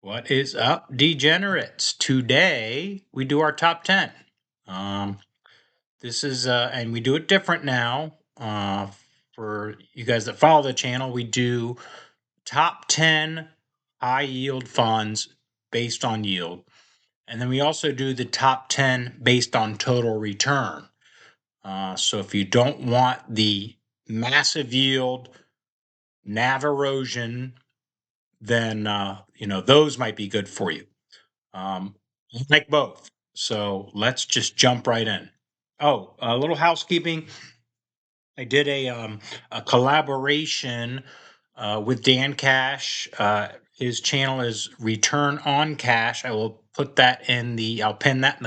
What is up, degenerates? Today we do our top 10. This is, and we do it different now. For you guys that follow the channel, we do top 10 high yield funds based on yield. And then we also do the top 10 based on total return. So if you don't want the massive yield, NAV erosion, then, those might be good for you. I like both. So let's just jump right in. Oh, a little housekeeping. I did a collaboration with Dan Cash. His channel is Return on Cash. I'll pin that in the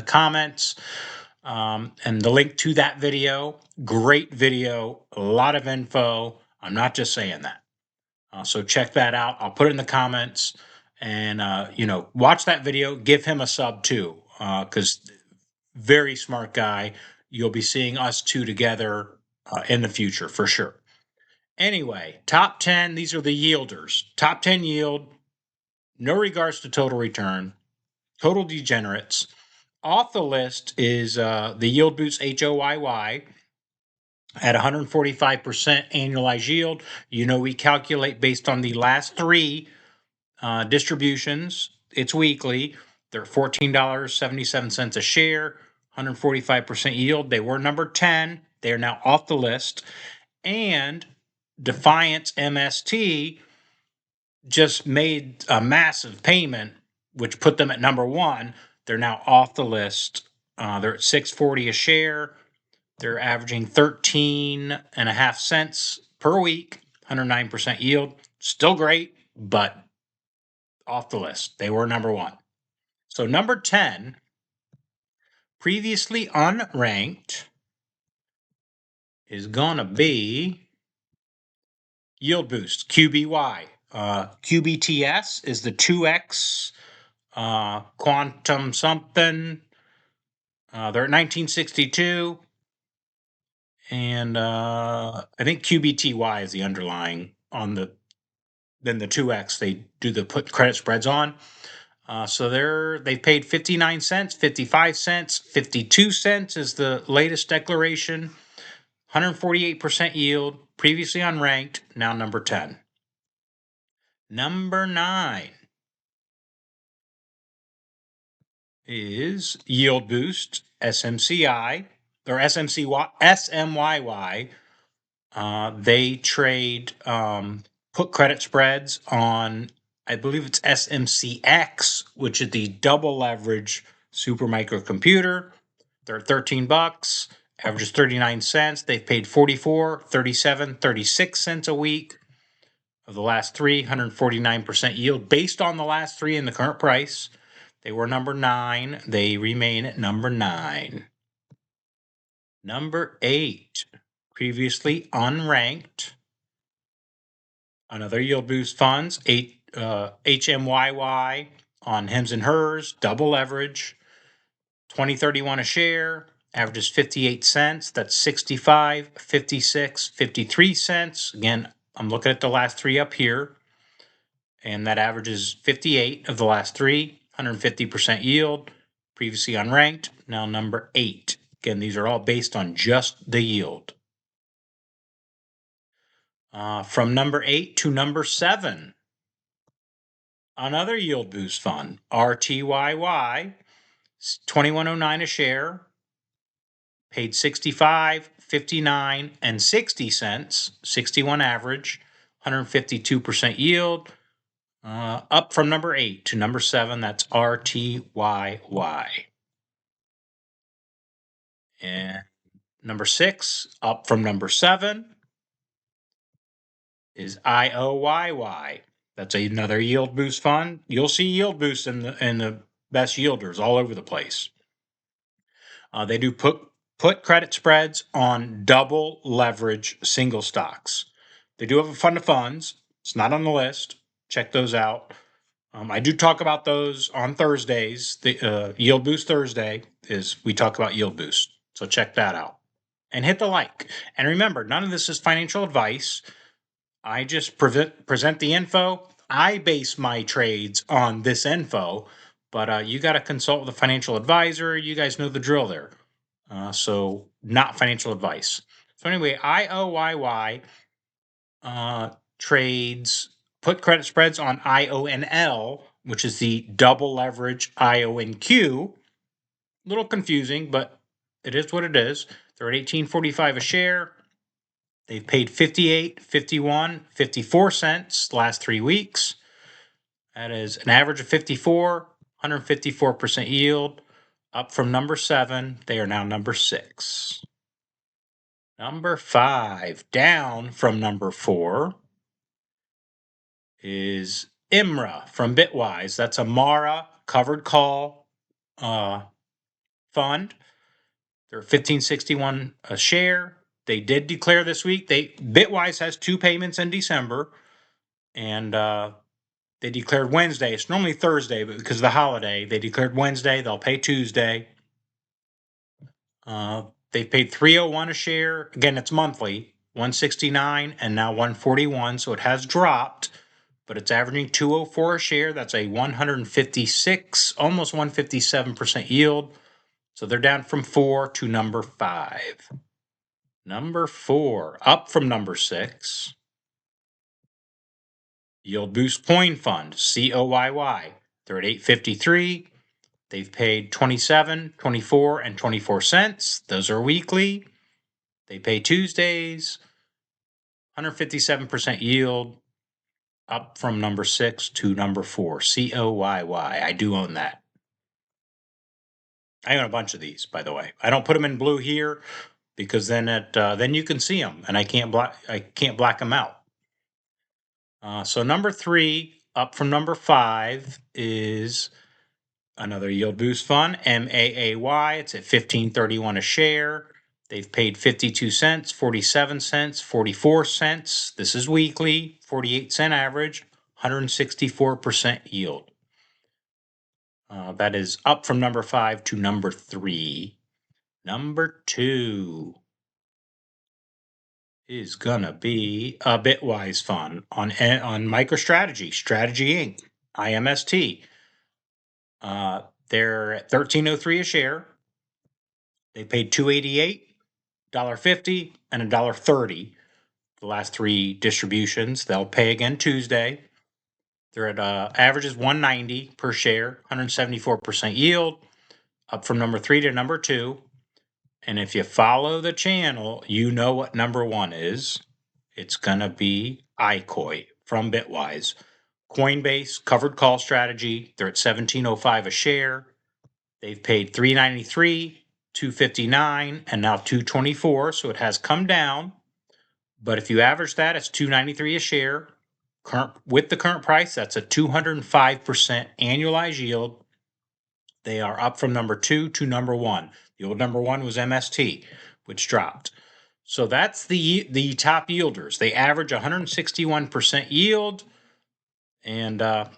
comments. And the link to that video. Great video, a lot of info. I'm not just saying that. So check that out. I'll put it in the comments and, watch that video. Give him a sub too, because very smart guy. You'll be seeing us two together in the future for sure. Anyway, top 10. These are the yielders. Top 10 yield, no regards to total return, total degenerates. Off the list is the Yield Boost HOYY at 145% annualized yield. We calculate based on the last three distributions. It's weekly. They're $14.77 a share, 145% yield. They were number 10. They are now off the list. And Defiance MST just made a massive payment, which put them at number 1. They're now off the list. They're at $6.40 a share. They're averaging 13.5 cents per week, 109% yield. Still great, but off the list. They were number 1. So number 10, previously unranked, is going to be Yield Boost, QBY. QBTS is the 2X quantum something. They're at 1962. And I think QBTY is the underlying then the 2X they do the put credit spreads on. So they paid 59 cents, 55 cents, 52 cents is the latest declaration. 148% yield, previously unranked, now number 10. Number 9 is Yield Boost, SMCI, or SMYY. They trade put credit spreads on, I believe it's SMCX, which is the double leverage super microcomputer. They're at $13, averages 39 cents. They've paid 44, 37, 36 cents a week of the last three, 149% yield based on the last three in the current price. They were number 9. They remain at number 9. Number 8, previously unranked. Another Yield Boost funds, HMYY on Hims and Hers, double leverage, 2031 a share, averages 58 cents. That's 65, 56, 53 cents. Again, I'm looking at the last three up here, and that averages 58 of the last three, 150% yield, previously unranked, now number 8. Again, these are all based on just the yield. From number 8 to number 7, another Yield Boost fund, RTYY, 2109 a share, paid 65, 59, and 60 cents, 61 average, 152% yield. Up from number 8 to number 7, that's RTYY. And number 6, up from number 7, is IOYY. That's another Yield Boost fund. You'll see Yield Boost in the best yielders all over the place. They do put credit spreads on double leverage single stocks. They do have a fund of funds. It's not on the list. Check those out. I do talk about those on Thursdays. The Yield Boost Thursday is we talk about Yield Boost. So check that out. And hit the like. And remember, none of this is financial advice. I just present the info. I base my trades on this info, but you got to consult with a financial advisor. You guys know the drill there. So not financial advice. So anyway, IOYY trades put credit spreads on IONL, which is the double leverage IONQ. A little confusing, but it is what it is. They're at 18.45 a share. They've paid 58, 51, 54 cents the last 3 weeks. That is an average of 54, 154% yield, up from number 7. They are now number 6. Number 5, down from number 4, is IMRA from Bitwise. That's a Mara covered call fund. They're 15.61 a share. They did declare this week. Bitwise has 2 payments in December, and they declared Wednesday. It's normally Thursday, but because of the holiday, they declared Wednesday. They'll pay Tuesday. They've paid 301 a share. Again, it's monthly, 169 and now 141. So it has dropped, but it's averaging 204 a share. That's a 156, almost 157% yield. So they're down from 4 to number 5. Number 4, up from number 6. Yield Boost Coin Fund, COYY. They're at 853. They've paid 27, 24, and 24 cents. Those are weekly. They pay Tuesdays. 157% yield, up from number 6 to number 4. COYY. I do own that. I own a bunch of these, by the way. I don't put them in blue here because then you can see them, and I can't black them out. So number 3, up from number 5, is another yield boost fund, MAAY. It's at 15.31 a share. They've paid 52 cents, 47 cents, 44 cents. This is weekly, 48-cent average, 164% yield. That is up from number 5 to number 3. Number 2 is gonna be a Bitwise fund on MicroStrategy, Strategy Inc., IMST. They're at 13.03 a share. They paid $2.88, $1.50, and $1.30 the last 3 distributions. They'll pay again Tuesday. They're at averages 190 per share, 174% yield, up from number 3 to number 2. And if you follow the channel, you know what number 1 is. It's gonna be iCoin from Bitwise. Coinbase covered call strategy. They're at 17.05 a share. They've paid $3.93, $2.59, and now $2.24. So it has come down. But if you average that, it's $2.93 a share. With the current price, that's a 205% annualized yield. They are up from number 2 to number 1. The old number 1 was MST, which dropped. So that's the top yielders. They average 161% yield, and I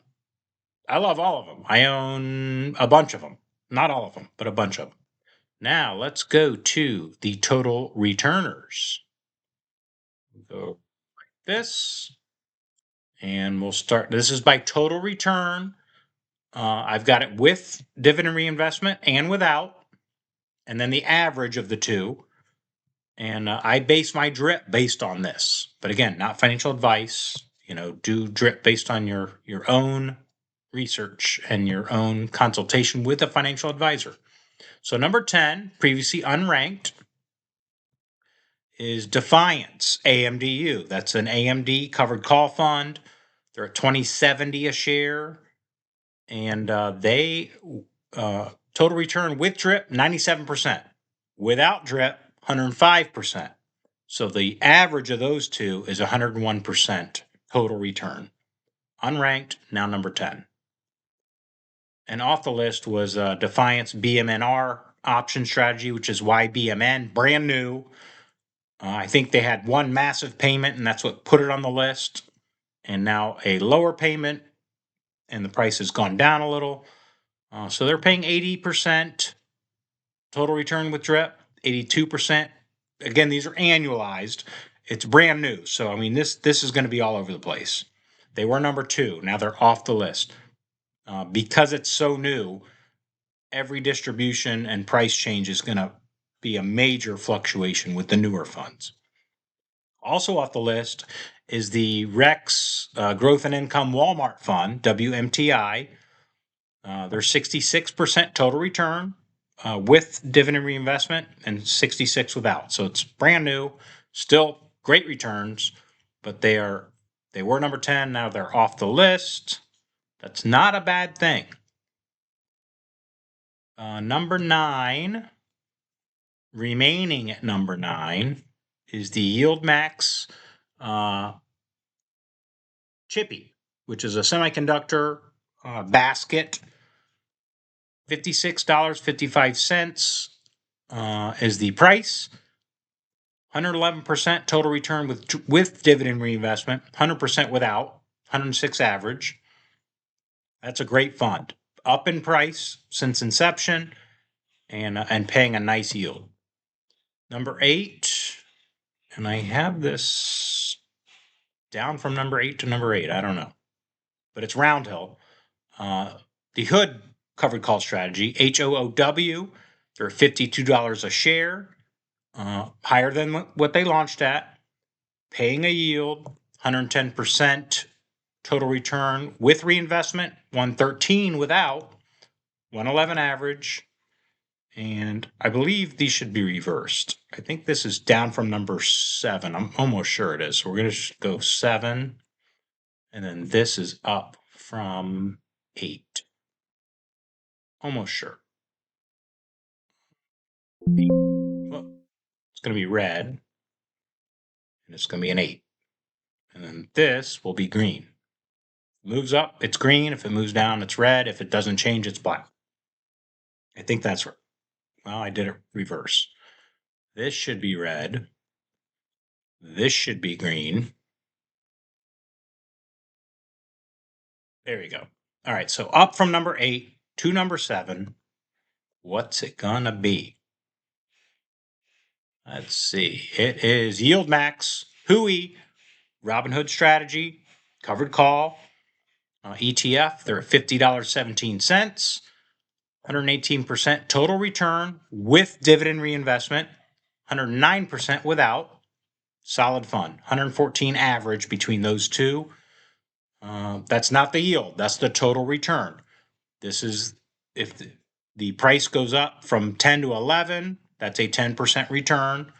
love all of them. I own a bunch of them. Not all of them, but a bunch of them. Now let's go to the total returners. Go like this, and we'll start. This is by total return. I've got it with dividend reinvestment and without, and then the average of the two. And I base my drip based on this. But again, not financial advice. Do drip based on your own research and your own consultation with a financial advisor. So number 10, previously unranked, is Defiance, AMDU. That's an AMD covered call fund. They're at 20.70 a share. And they total return with drip, 97%. Without drip, 105%. So the average of those two is 101% total return. Unranked, now number 10. And off the list was Defiance BMNR option strategy, which is YBMN, brand new. I think they had one massive payment, and that's what put it on the list. And now a lower payment, and the price has gone down a little. So they're paying 80% total return with drip, 82%. Again, these are annualized. It's brand new. So, I mean, this is going to be all over the place. They were number 2. Now they're off the list. Because it's so new, every distribution and price change is going to be a major fluctuation with the newer funds. Also off the list is the Rex Growth and Income Walmart Fund, WMTI. They're 66% total return with dividend reinvestment and 66 without. So it's brand new, still great returns, but they were number 10. Now they're off the list. That's not a bad thing. Number 9, remaining at number 9, is the Yield Max Chippy, which is a semiconductor basket. $56.55 is the price. 111% total return with dividend reinvestment, 100% without, 106 average. That's a great fund. Up in price since inception and paying a nice yield. Number 8, and I have this down from number 8 to number 8. I don't know, but it's Roundhill. The Hood covered call strategy, HOOW. They're $52 a share, higher than what they launched at, paying a yield, 110% total return with reinvestment, 113 without, 111 average, and I believe these should be reversed. I think this is down from number 7. I'm almost sure it is. So we're going to go 7, and then this is up from 8. Almost sure. Well, it's going to be red, and it's going to be an 8. And then this will be green. If it moves up, it's green. If it moves down, it's red. If it doesn't change, it's black. I think that's right. Well, I did it reverse. This should be red. This should be green. There we go. All right, so up from number 8 to number 7. What's it gonna be? Let's see. It is Yield Max, Hui, Robinhood Strategy, Covered Call, ETF. They're at $50.17. 118% total return with dividend reinvestment, 109% without. Solid fund, 114 average between those two. That's not the yield, that's the total return. This is if the price goes up from 10 to 11, that's a 10% return.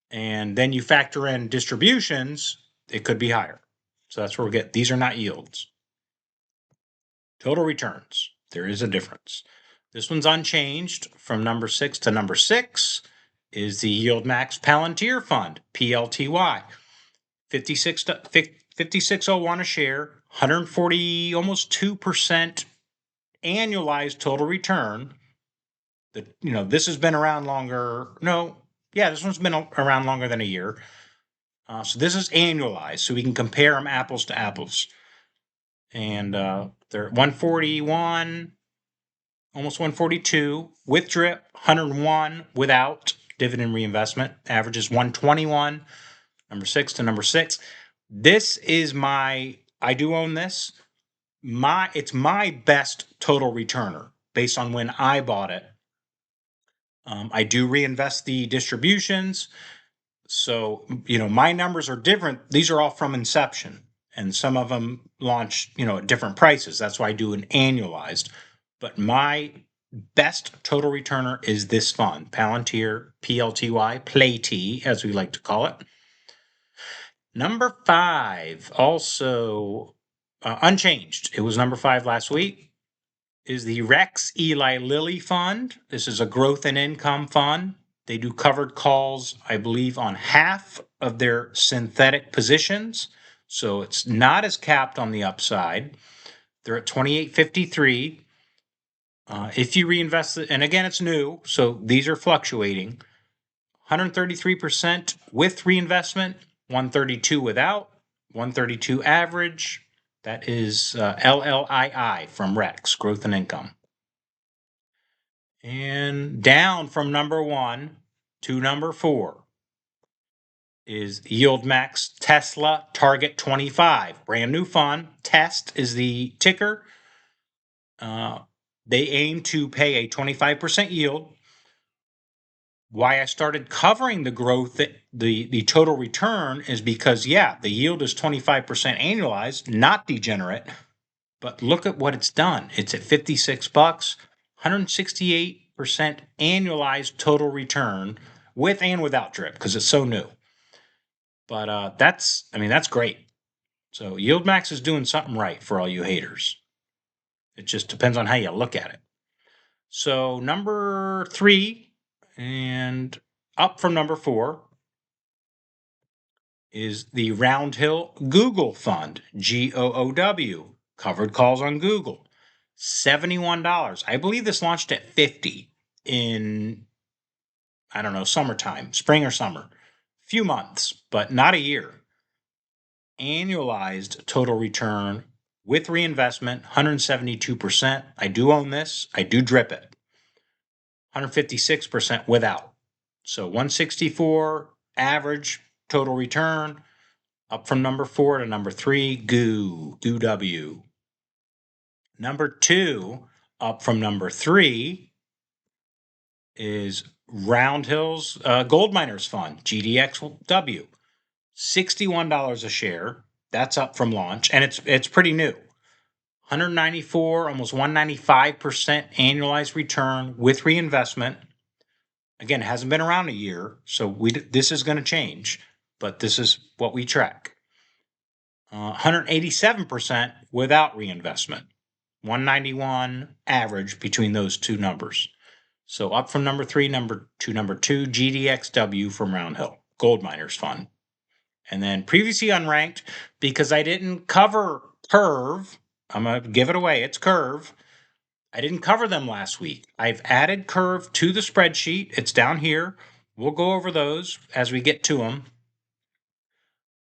And then you factor in distributions, it could be higher. So that's where we get, these are not yields. Total returns, there is a difference. This one's unchanged from number 6 to number 6 is the Yield Max Palantir Fund, PLTY. 5601 a share, 140, almost 2% annualized total return. This has been around longer. This one's been around longer than a year. So this is annualized, so we can compare them apples to apples. And they're 141, almost 142 with drip, 101 without dividend reinvestment. Average is 121. Number 6 to number 6. This is I do own this. It's my best total returner based on when I bought it. I do reinvest the distributions. So, my numbers are different. These are all from inception, and some of them launch, at different prices. That's why I do an annualized. But my best total returner is this fund, Palantir, PLTY, Play T, as we like to call it. Number 5, also unchanged. It was number 5 last week, is the Rex Eli Lilly Fund. This is a growth and income fund. They do covered calls, I believe, on half of their synthetic positions. So it's not as capped on the upside. They're at 28.53. If you reinvest it, and again, it's new, so these are fluctuating. 133% with reinvestment, 132 without, 132 average. That is LLII from Rex, Growth and Income. And down from number 1 to number 4 is Yield Max Tesla Target 25. Brand new fund. TEST is the ticker. They aim to pay a 25% yield. Why I started covering the growth, the total return, is because, yeah, the yield is 25% annualized, not degenerate. But look at what it's done. It's at 56 bucks, 168% annualized total return with and without drip because it's so new. But that's great. So Yield Max is doing something right for all you haters. It just depends on how you look at it. So number 3 and up from number 4 is the Roundhill Google Fund, GOOW, covered calls on Google. $71. I believe this launched at 50 in, I don't know, summertime, spring or summer. Few months, but not a year. Annualized total return with reinvestment, 172%. I do own this. I do drip it. 156% without. So 164 average total return, up from number 4 to number 3, GOOW. Number 2, up from number 3, is Roundhill's Gold Miners Fund, GDXW. $61 a share. That's up from launch, and it's pretty new. 194, almost 195% annualized return with reinvestment. Again, it hasn't been around a year, so this is going to change, but this is what we track. 187% without reinvestment. 191 average between those two numbers. So up from number 3, number 2, GDXW from Roundhill, Gold Miners Fund. And then previously unranked, because I didn't cover Curve, I'm going to give it away, it's Curve. I didn't cover them last week. I've added Curve to the spreadsheet. It's down here. We'll go over those as we get to them.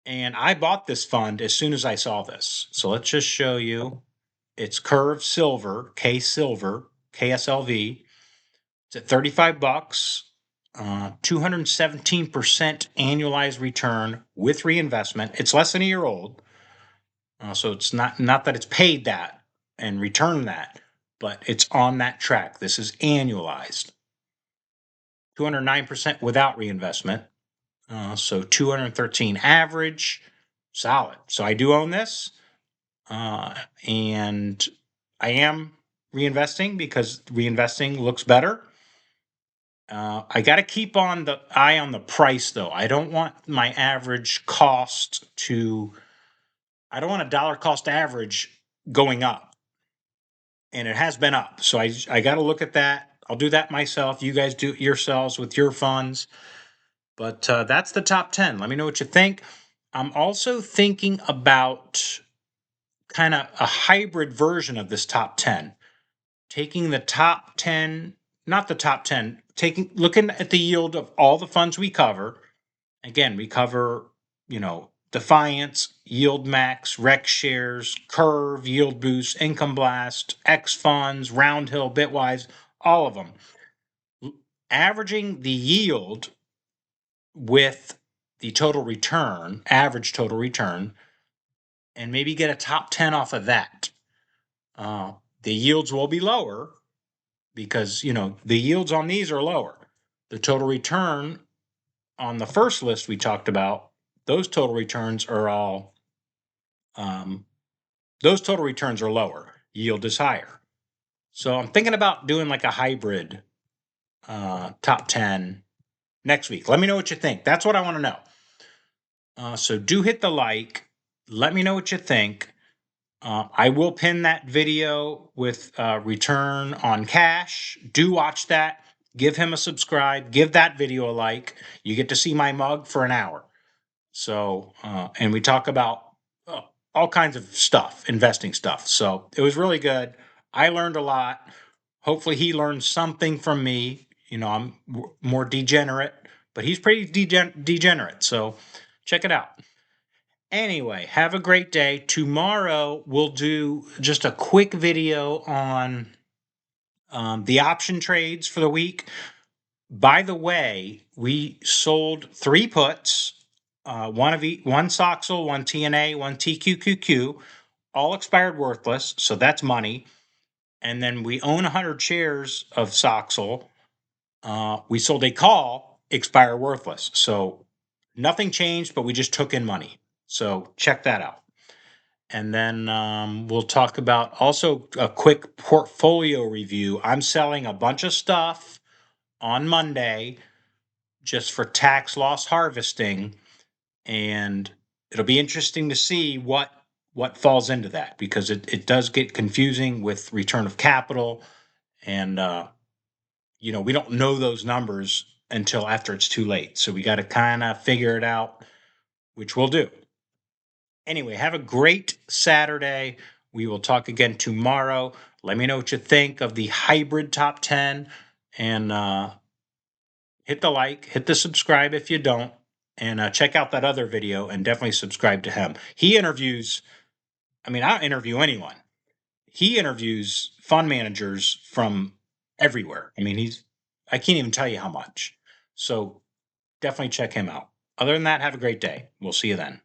And I bought this fund as soon as I saw this. So let's just show you. It's Curve Silver, K Silver, KSLV. It's at 35 bucks. 217% annualized return with reinvestment. It's less than a year old. So it's not that it's paid that and returned that, but it's on that track. This is annualized. 209% without reinvestment. So 213 average, solid. So I do own this. And I am reinvesting because reinvesting looks better. I got to keep on the eye on the price, though. I don't want my average cost I don't want a dollar cost average going up. And it has been up. So I got to look at that. I'll do that myself. You guys do it yourselves with your funds. But that's the top 10. Let me know what you think. I'm also thinking about kind of a hybrid version of this top 10. Taking the top 10, not the top 10, looking at the yield of all the funds we cover. Again, we cover, Defiance, Yield Max, Rex Shares, Curve, Yield Boost, Income Blast, X Funds, Roundhill, Bitwise, all of them. Averaging the yield with the total return, average total return, and maybe get a top 10 off of that. The yields will be lower because, the yields on these are lower. The total return on the first list we talked about, those total returns are all, lower. Yield is higher. So I'm thinking about doing like a hybrid top 10 next week. Let me know what you think. That's what I want to know. So do hit the like. Let me know what you think. I will pin that video with return on cash. Do watch that. Give him a subscribe. Give that video a like. You get to see my mug for an hour. So, and we talk about all kinds of stuff, investing stuff. So it was really good. I learned a lot. Hopefully he learned something from me. I'm more degenerate, but he's pretty degenerate. So check it out. Anyway, have a great day. Tomorrow we'll do just a quick video on the option trades for the week. By the way, we sold 3 puts one Soxal, one TNA, one TQQQ, all expired worthless. So that's money. And then we own 100 shares of Soxal. We sold a call, expire worthless. So nothing changed, but we just took in money. So check that out. And then we'll talk about also a quick portfolio review. I'm selling a bunch of stuff on Monday just for tax loss harvesting, and it'll be interesting to see what falls into that, because it does get confusing with return of capital, and we don't know those numbers until after it's too late. So we got to kind of figure it out, which we'll do. Anyway, have a great Saturday. We will talk again tomorrow. Let me know what you think of the hybrid top 10, and hit the like, hit the subscribe if you don't, and check out that other video and definitely subscribe to him. He interviews, I mean, I'll interview anyone. He interviews fund managers from everywhere. I mean, I can't even tell you how much. So definitely check him out. Other than that, have a great day. We'll see you then.